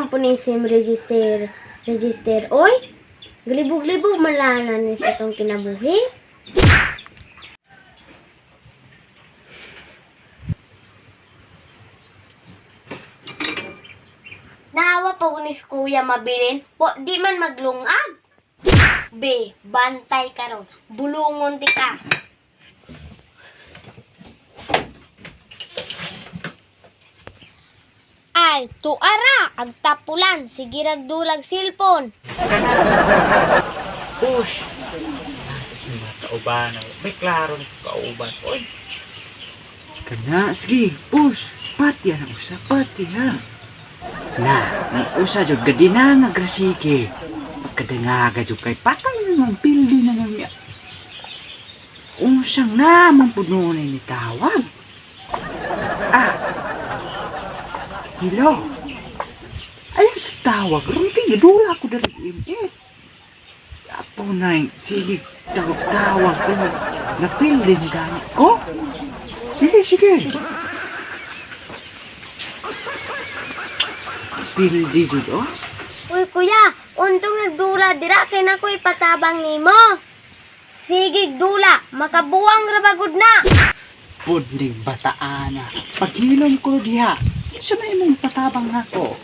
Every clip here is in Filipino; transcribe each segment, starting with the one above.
man po ni SIM register. Oy, glibog-libog malanan ni sa itong kinabuhi. Nawa po ni kuya mabilin, po di man maglungag. B, bantay ka ron. Bulungon di ka. Ay, tuara, agtapulan, sige ragdulag silpon. Push! Tapos mga kauban. May klaro ng kauban. Oy! Kana, sige, push! Pati ang usa, pati ha. Na, may usa jud gadi na nga grasike. Pagkadangaga jud kay patay na ng pildi na nga. Unsang naman pununay ni tawag. Ah! Hello? Ayun sa tawag, runting dula ko dari imit. Apo na sige, tawag ko. Napildi na ganit ko. Sige, sige. Pildi jud oh. Uy kuya, untong nagdula dira kay na ko ipatabang nimo. Sige dula, makabuwang rabagod na. Pudling bataan na. Paghilom ko diha. Sa may mong patabang ako.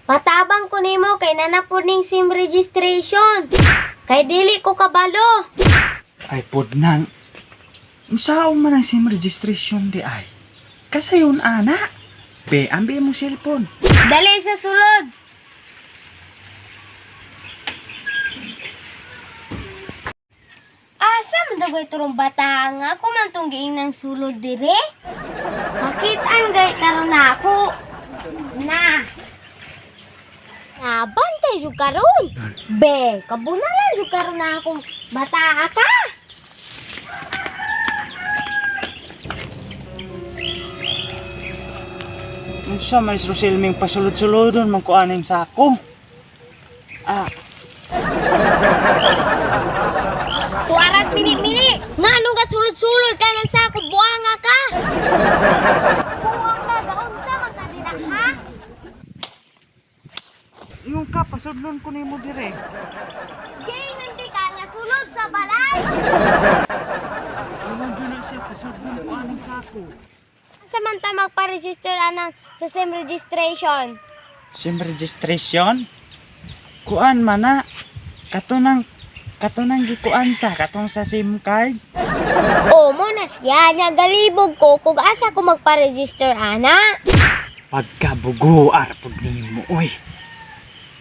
Patabang ko nimo kay nanapod ning SIM registration. Kay dili ko kabalo. Ay pudnang. Usaon man ang SIM registration di ay. Kasayon ana. Be, ambi mo cellphone. Dali sa sulod. Asa man dagoy turong bata nga ako man tong giing ng sulod dire? Bakit ang gay karon ako? Na. Bantay jud karon. Be, kabunalan jud karon na akong bata ka. Unsa man isro silming pasulod-sulodon man ko aning sako. Ah, Tuarat mini-mini. Nga nung ka sulod-sulod ka ng sako, buanga ka. Buang ka, gaon sa mga dinak, ha? yung ka pasudlon ko nimo dire. Gay, hindi ka nga sulod sa balay. Ano na siya pasudlon ko aning sako. Samanta magpa-register anang sa SIM registration. SIM registration? Kuan man na. Katunang gikuan sa katong sa SIM card. O, mo na siya. Nga galibog ko kung asa ko magpa-register, ana. Pagkabuguar pud nimo oy.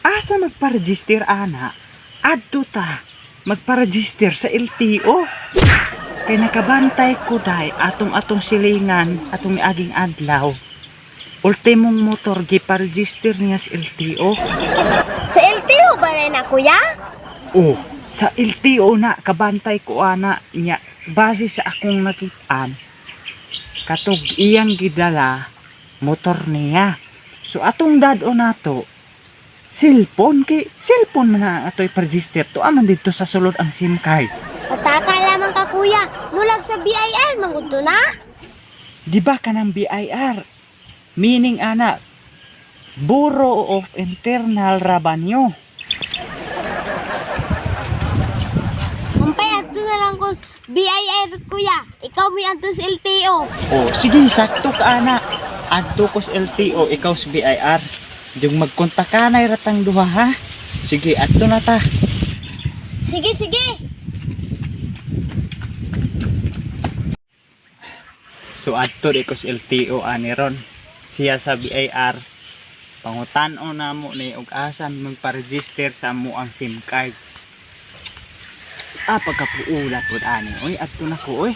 Asa magpa-register ana? Adto ta magpa-register sa LTO. Kay nakabantay ko day atong silingan atong miaging adlaw. Ultimong motor gipa-register niya sa LTO. Sa LTO ba na kuya? Oh, sa LTO na kabantay ko ana niya base sa akong nakitaan. Katog iyang gidala motor niya. So atong dad-o nato cellphone man na atoy pa-register to aman dito sa sulod ang SIM card. Pataka lamang ka kuya. Mulag sa BIR mangunto na. Di ba ka ng BIR? Meaning ana Bureau of Internal Revenue. Kumpay adto na lang ko BIR kuya. Ikaw mi adto sa LTO. Oh, sige, sakto ka ana. Adto ko sa LTO, ikaw sa BIR. Yung magkontak ka na ratang duha ha. Sige, adto na ta. Sige, sige. So adto di ko sa LTO ani ron. Siya sa BIR. Pangutan-o na mo ni og asa magpa-register sa mo ang SIM card. Pagkapuula pud ani. Oy, adto na ko oy.